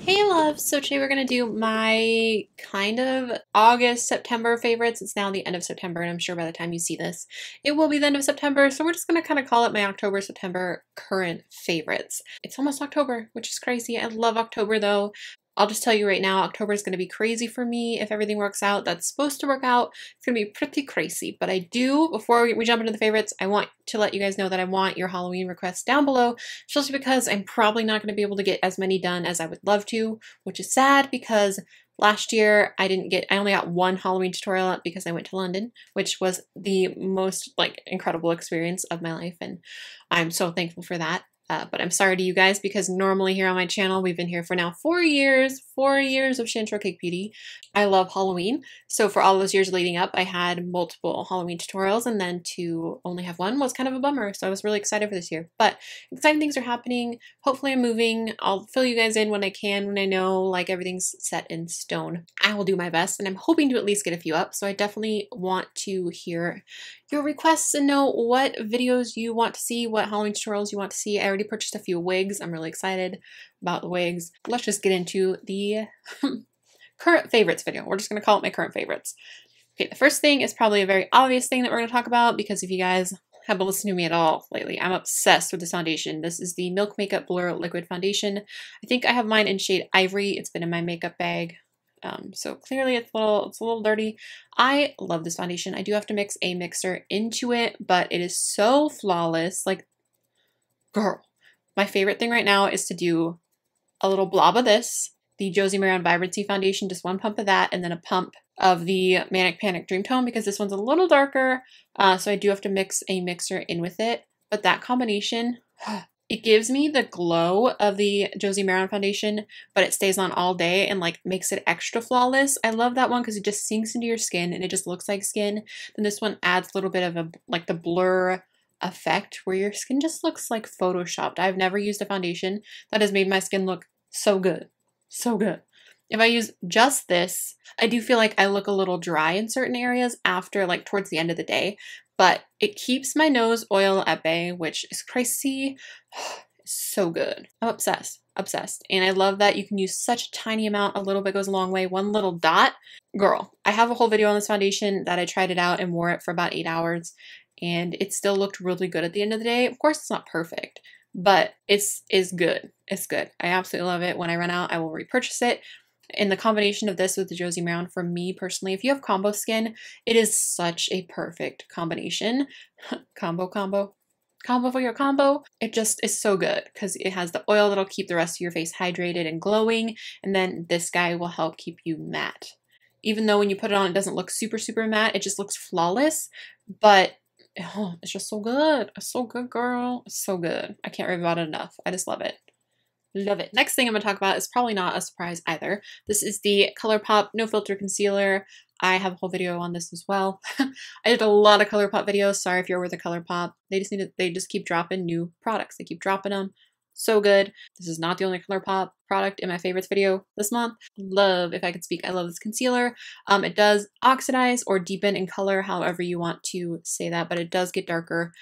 Hey loves, so today we're going to do my kind of August, September favorites. It's now the end of September and I'm sure by the time you see this, it will be the end of September. So we're just going to kind of call it my October, September current favorites. It's almost October, which is crazy. I love October though. I'll just tell you right now, October is going to be crazy for me. If everything works out, that's supposed to work out. It's going to be pretty crazy. But I do, before we jump into the favorites, I want to let you guys know that I want your Halloween requests down below, especially because I'm probably not going to be able to get as many done as I would love to, which is sad because last year I only got one Halloween tutorial up because I went to London, which was the most incredible experience of my life. And I'm so thankful for that. But I'm sorry to you guys because normally here on my channel, we've been here for now 4 years of Shan Cake Beauty. I love Halloween. So for all those years leading up, I had multiple Halloween tutorials, and then to only have one was kind of a bummer. So I was really excited for this year, but exciting things are happening. Hopefully I'm moving. I'll fill you guys in when I can, when I know everything's set in stone. I will do my best and I'm hoping to at least get a few up. So I definitely want to hear your requests and know what videos you want to see, what Halloween tutorials you want to see. I already purchased a few wigs. I'm really excited about the wigs. Let's just get into the current favorites video. We're just going to call it my current favorites. Okay, the first thing is probably a very obvious thing that we're going to talk about because if you guys haven't listened to me at all lately, I'm obsessed with this foundation. This is the Milk Makeup Blur Liquid Foundation. I think I have mine in shade Ivory. It's been in my makeup bag. So clearly it's a little dirty. I love this foundation. I do have to mix a mixer into it, but it is so flawless. Girl, my favorite thing right now is to do a little blob of this, the Josie Maran Vibrancy Foundation, just one pump of that, and then a pump of the Manic Panic Dream Tone because this one's a little darker. So I do have to mix a mixer in with it, but that combination, it gives me the glow of the Josie Maran foundation, but it stays on all day and makes it extra flawless. I love that one because it just sinks into your skin and it just looks like skin. Then this one adds a little bit of the blur effect where your skin just looks like photoshopped. I've never used a foundation that has made my skin look so good. So good. If I use just this, I do feel like I look a little dry in certain areas after towards the end of the day, but it keeps my nose oil at bay, which is crazy. So good. I'm obsessed. Obsessed. And I love that you can use such a tiny amount. A little bit goes a long way. One little dot. Girl, I have a whole video on this foundation that I tried it out and wore it for about 8 hours. And it still looked really good at the end of the day. Of course, it's not perfect, but it's good. It's good. I absolutely love it. When I run out, I will repurchase it. In the combination of this with the Josie Maran, for me personally, if you have combo skin, it is such a perfect combination. Combo for your combo. It just is so good because it has the oil that'll keep the rest of your face hydrated and glowing, and then this guy will help keep you matte. Even though when you put it on, it doesn't look super matte, it just looks flawless, but it's just so good. It's so good, girl. It's so good. I can't rave about it enough. I just love it. Love it. Next thing I'm going to talk about is probably not a surprise either. This is the Colourpop No Filter Concealer. I have a whole video on this as well. I did a lot of Colourpop videos. Sorry if you're with a Colourpop. They just keep dropping new products. They keep dropping them. So good. This is not the only Colourpop product in my favorites video this month. Love, if I could speak, I love this concealer. It does oxidize or deepen in color, however you want to say that, but it does get darker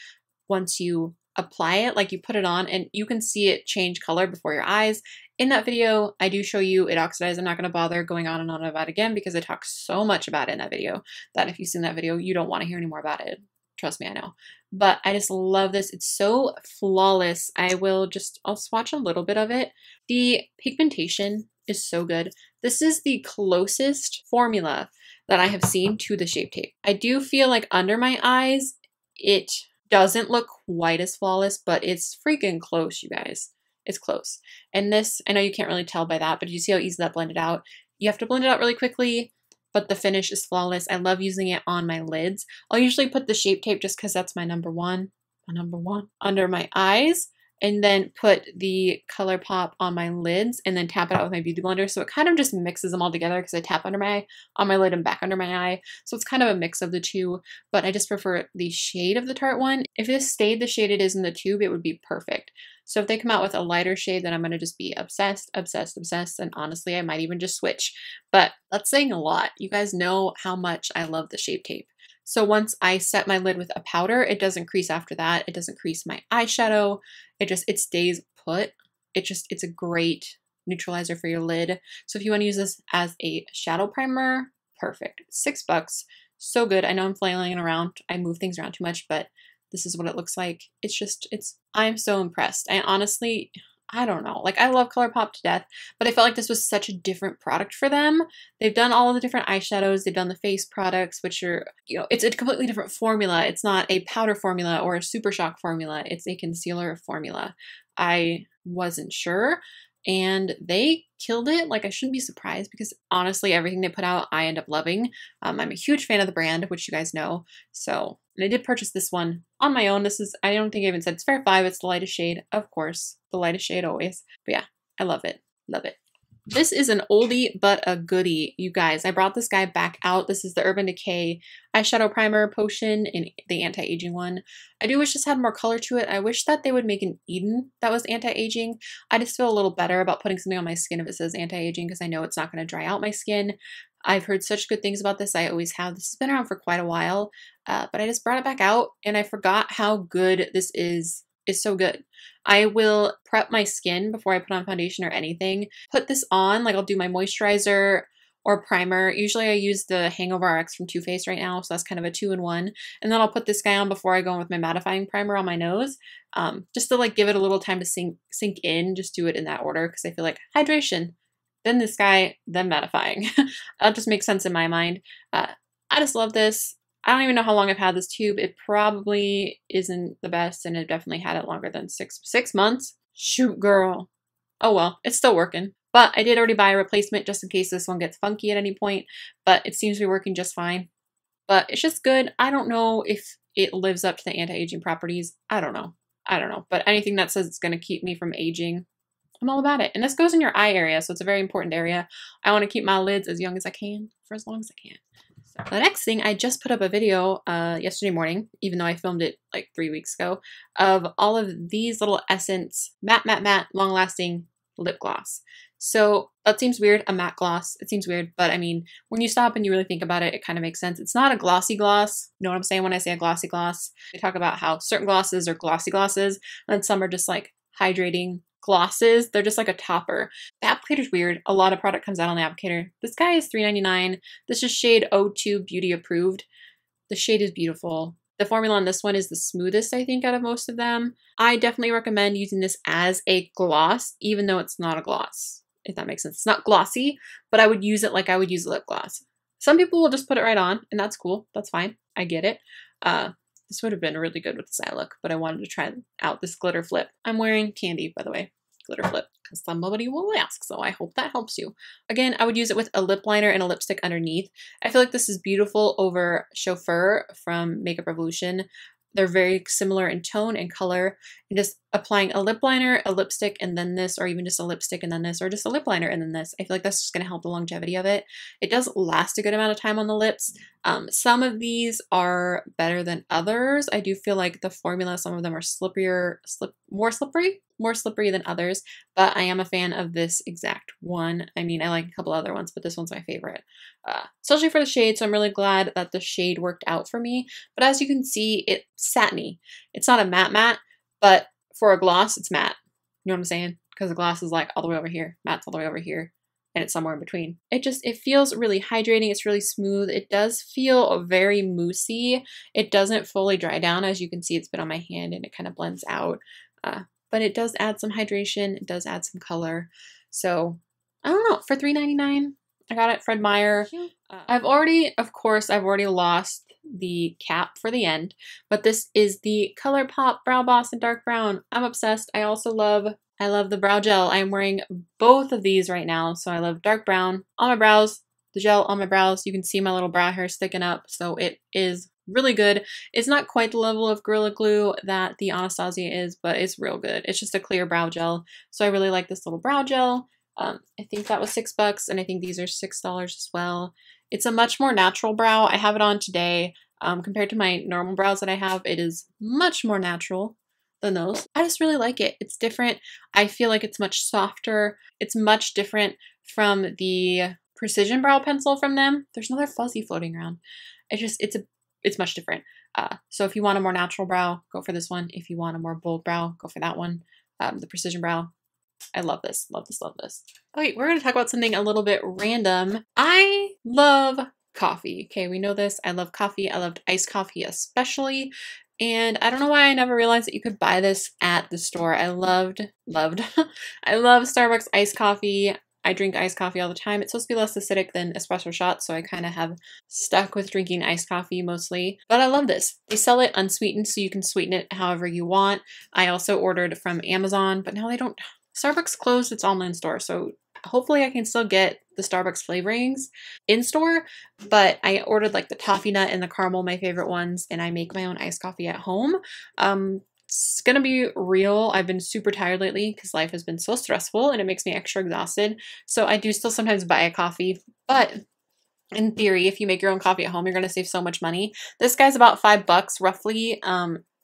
once you apply it. You put it on and you can see it change color before your eyes. In that video, I do show you it oxidizes. I'm not going to bother going on and on about it again because I talk so much about it in that video that if you've seen that video, you don't want to hear any more about it. Trust me, I know. But I just love this. It's so flawless. I'll swatch a little bit of it. The pigmentation is so good. This is the closest formula that I have seen to the Shape Tape. I do feel like under my eyes, it doesn't look quite as flawless, but it's freaking close, you guys. It's close. And this, I know you can't really tell by that, but you see how easy that blended out? You have to blend it out really quickly, but the finish is flawless. I love using it on my lids. I'll usually put the Shape Tape just because that's my number one, under my eyes, and then put the Colourpop on my lids and then tap it out with my beauty blender. So it kind of just mixes them all together because I tap under my eye, on my lid and back under my eye. So it's kind of a mix of the two, but I just prefer the shade of the Tarte one. If this stayed the shade it is in the tube, it would be perfect. So if they come out with a lighter shade, then I'm going to just be obsessed. And honestly, I might even just switch, but that's saying a lot. You guys know how much I love the Shape Tape. So once I set my lid with a powder, it doesn't crease after that. It doesn't crease my eyeshadow. It stays put. It's a great neutralizer for your lid. So if you want to use this as a shadow primer, perfect. $6. So good. I know I'm flailing it around. I move things around too much, but this is what it looks like. I'm so impressed. I honestly, I don't know. Like, I love Colourpop to death, but I felt like this was such a different product for them. They've done all of the different eyeshadows. They've done the face products, which are, you know, it's a completely different formula. It's not a powder formula or a Super Shock formula. It's a concealer formula. I wasn't sure, and they killed it. Like, I shouldn't be surprised because honestly, everything they put out, I end up loving. I'm a huge fan of the brand, which you guys know. So, and I did purchase this one on my own. This is, I don't think I even said it's Fair 5. It's the lightest shade, of course. The lightest shade always. But yeah, I love it. Love it. This is an oldie but a goodie, you guys. I brought this guy back out. This is the Urban Decay Eyeshadow Primer Potion in the anti-aging one. I do wish this had more color to it. I wish that they would make an Eden that was anti-aging. I just feel a little better about putting something on my skin if it says anti-aging because I know it's not going to dry out my skin. I've heard such good things about this. I always have. This has been around for quite a while, but I just brought it back out and I forgot how good this is. It's so good. I will prep my skin before I put on foundation or anything. Put this on, like I'll do my moisturizer or primer. Usually I use the Hangover RX from Too Faced right now, so that's kind of a 2-in-1. And then I'll put this guy on before I go in with my mattifying primer on my nose, just to like give it a little time to sink in. Just do it in that order because I feel like hydration, then this guy, then mattifying. That just makes sense in my mind. I just love this. I don't even know how long I've had this tube. It probably isn't the best, and I've definitely had it longer than six months. Shoot, girl. Oh well, it's still working. But I did already buy a replacement just in case this one gets funky at any point, but it seems to be working just fine. But it's just good. I don't know if it lives up to the anti-aging properties. I don't know. But anything that says it's going to keep me from aging, I'm all about it. And this goes in your eye area, so it's a very important area. I want to keep my lids as young as I can for as long as I can. The next thing, I just put up a video yesterday morning, even though I filmed it like 3 weeks ago, of all of these little Essence matte, long-lasting lip gloss. So that seems weird, a matte gloss. It seems weird, but I mean, when you stop and you really think about it, it kind of makes sense. It's not a glossy gloss. You know what I'm saying when I say a glossy gloss? They talk about how certain glosses are glossy glosses, and some are just like hydrating glosses. They're just like a topper. The applicator's weird. A lot of product comes out on the applicator. This guy is $3.99. This is shade 02 Beauty Approved. The shade is beautiful. The formula on this one is the smoothest, I think, out of most of them. I definitely recommend using this as a gloss, even though it's not a gloss, if that makes sense. It's not glossy, but I would use it like I would use a lip gloss. Some people will just put it right on, and that's cool. That's fine. I get it. This would have been really good with this eye look, but I wanted to try out this glitter flip. I'm wearing Candy, by the way. Glitter flip, because somebody will ask, so I hope that helps you. Again, I would use it with a lip liner and a lipstick underneath. I feel like this is beautiful over Chauffeur from Makeup Revolution. They're very similar in tone and color, and just applying a lip liner, a lipstick, and then this, or even just a lipstick and then this, or just a lip liner and then this. I feel like that's just going to help the longevity of it. It does last a good amount of time on the lips. Some of these are better than others. I do feel like the formula, some of them are more slippery than others, but I am a fan of this exact one. I mean, I like a couple other ones, but this one's my favorite, especially for the shade. So I'm really glad that the shade worked out for me. But as you can see, it's satiny. It's not a matte, but for a gloss, it's matte. You know what I'm saying? Because the gloss is like all the way over here, matte's all the way over here, and it's somewhere in between. It feels really hydrating. It's really smooth. It does feel very moussey. It doesn't fully dry down. As you can see, it's been on my hand and it kind of blends out. But it does add some hydration. It does add some color. So I don't know, for $3.99, I got it Fred Meyer. I've already lost the cap for the end, but this is the Colourpop Brow Boss in dark brown. I'm obsessed. I love the brow gel. I'm wearing both of these right now. So I love dark brown on my brows, the gel on my brows. You can see my little brow hair sticking up. So it is really good. It's not quite the level of Gorilla Glue that the Anastasia is, but it's real good. It's just a clear brow gel. So I really like this little brow gel. I think that was $6, and I think these are $6 as well. It's a much more natural brow. I have it on today. Compared to my normal brows that I have, it is much more natural than those. I just really like it. It's different. I feel like it's much softer. It's much different from the Precision Brow Pencil from them. There's another fuzzy floating around. It's much different. So if you want a more natural brow, go for this one. If you want a more bold brow, go for that one. The Precision Brow, I love this, love this, love this. Okay, we're going to talk about something a little bit random. I love coffee. Okay, we know this. I love coffee. I loved iced coffee especially. And I don't know why I never realized that you could buy this at the store. I loved, I love Starbucks iced coffee. I drink iced coffee all the time. It's supposed to be less acidic than espresso shots, so I kind of have stuck with drinking iced coffee mostly. But I love this. They sell it unsweetened, so you can sweeten it however you want. I also ordered from Amazon, but now they don't. Starbucks closed its online store, so hopefully I can still get the Starbucks flavorings in store, but I ordered like the toffee nut and the caramel, my favorite ones, and I make my own iced coffee at home. It's gonna be real. I've been super tired lately because life has been so stressful and it makes me extra exhausted. So I do still sometimes buy a coffee, but in theory, if you make your own coffee at home, you're gonna save so much money. This guy's about $5 roughly.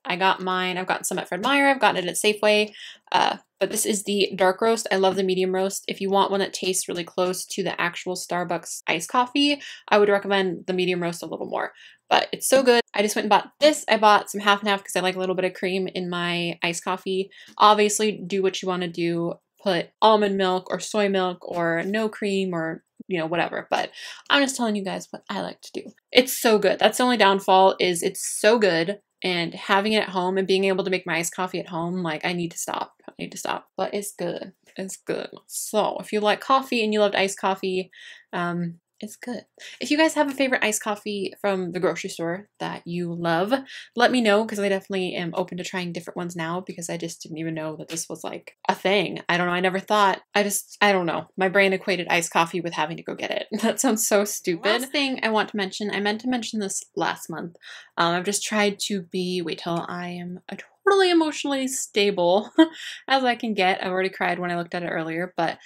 I got mine. I've gotten some at Fred Meyer. I've gotten it at Safeway. But this is the dark roast. I love the medium roast. If you want one that tastes really close to the actual Starbucks iced coffee, I would recommend the medium roast a little more. But it's so good. I just went and bought this. I bought some half and half because I like a little bit of cream in my iced coffee. Obviously, do what you want to do. Put almond milk or soy milk or no cream or whatever. But I'm just telling you guys what I like to do. It's so good. That's the only downfall is it's so good. And having it at home and being able to make my iced coffee at home, like I need to stop. I need to stop. But it's good. It's good. So if you like coffee and you loved iced coffee, it's good. If you guys have a favorite iced coffee from the grocery store that you love, let me know because I definitely am open to trying different ones now because I just didn't even know that this was like a thing. I don't know. I never thought. I don't know. My brain equated iced coffee with having to go get it. That sounds so stupid. Last thing I want to mention, I meant to mention this last month. I've just tried to wait till I am totally emotionally stable as I can get. I've already cried when I looked at it earlier, but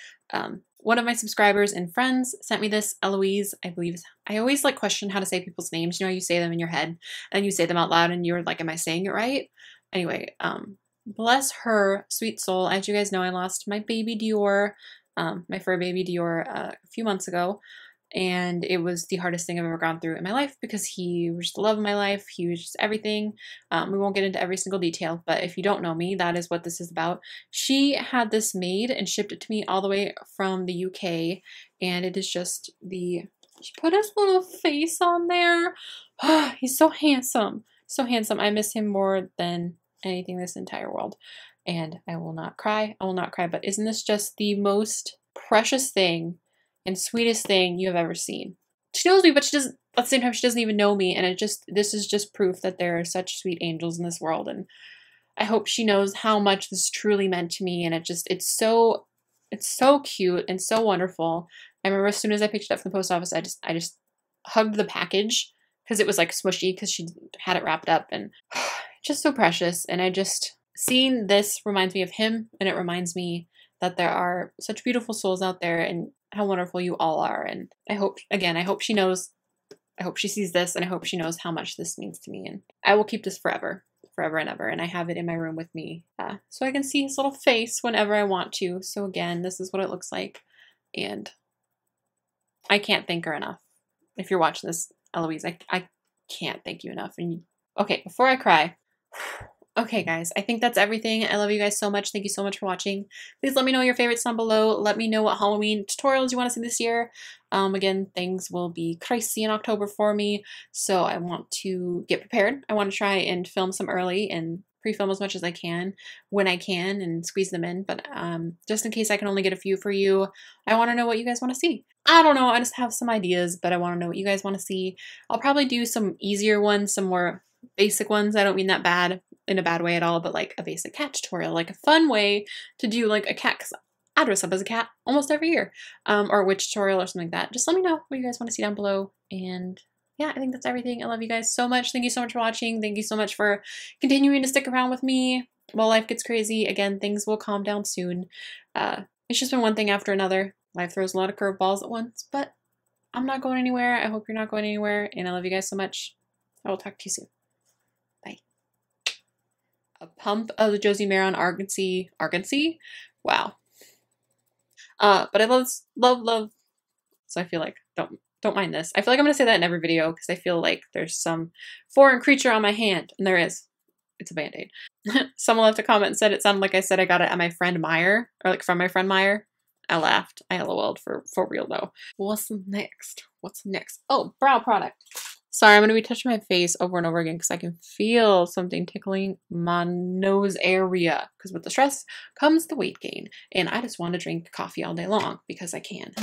one of my subscribers and friends sent me this, Eloise, I believe. I always like question how to say people's names. You say them in your head and you say them out loud and you're like, am I saying it right? Anyway, bless her sweet soul. As you guys know, I lost my baby Dior, my fur baby Dior a few months ago. And it was the hardest thing I've ever gone through in my life because he was the love of my life. He was just everything. We won't get into every single detail, but if you don't know me, that is what this is about. She had this made and shipped it to me all the way from the UK. And it is just she put his little face on there. He's so handsome. So handsome. I miss him more than anything in this entire world. And I will not cry. I will not cry. But isn't this just the most precious thing and sweetest thing you have ever seen? She knows me, but she doesn't, at the same time, she doesn't even know me. And this is just proof that there are such sweet angels in this world. And I hope she knows how much this truly meant to me. And it's so cute and so wonderful. I remember as soon as I picked it up from the post office, I just hugged the package because it was like smushy because she had it wrapped up and just so precious. And seeing this reminds me of him, and it reminds me that there are such beautiful souls out there and how wonderful you all are. And I hope she knows, I hope she sees this, and I hope she knows how much this means to me. And I will keep this forever and ever. And I have it in my room with me so I can see his little face whenever I want to. So again, this is what it looks like. And I can't thank her enough. If you're watching this, Eloise, I can't thank you enough. And okay, before I cry, okay, guys, I think that's everything. I love you guys so much. Thank you so much for watching. Please let me know your favorites down below. Let me know what Halloween tutorials you want to see this year. Again, things will be crazy in October for me, so I want to get prepared. I want to try and film some early and pre-film as much as I can when I can and squeeze them in. But just in case I can only get a few for you, I want to know what you guys want to see. I don't know. I just have some ideas, but I want to know what you guys want to see. I'll probably do some easier ones, some more basic ones. I don't mean that bad in a bad way at all, but like a basic cat tutorial, like a fun way to do like a cat, because I dress up as a cat almost every year, or a witch tutorial or something like that. Just let me know what you guys want to see down below. And yeah, I think that's everything. I love you guys so much. Thank you so much for watching. Thank you so much for continuing to stick around with me while life gets crazy. Again, things will calm down soon. It's just been one thing after another. Life throws a lot of curveballs at once, but I'm not going anywhere. I hope you're not going anywhere, and I love you guys so much. I will talk to you soon. Bye. A pump of the Josie Maron Argancy. Wow. But I love. So I feel like, don't mind this. I feel like I'm going to say that in every video because I feel like there's some foreign creature on my hand, and there is. It's a band-aid. Someone left a comment and said it sounded like I said I got it at my friend Meyer, or like from my friend Meyer. I laughed. I LOL'd for real though. What's next? What's next? Oh, brow product. Sorry, I'm going to be touching my face over and over again because I can feel something tickling my nose area. Because with the stress comes the weight gain. And I just want to drink coffee all day long because I can.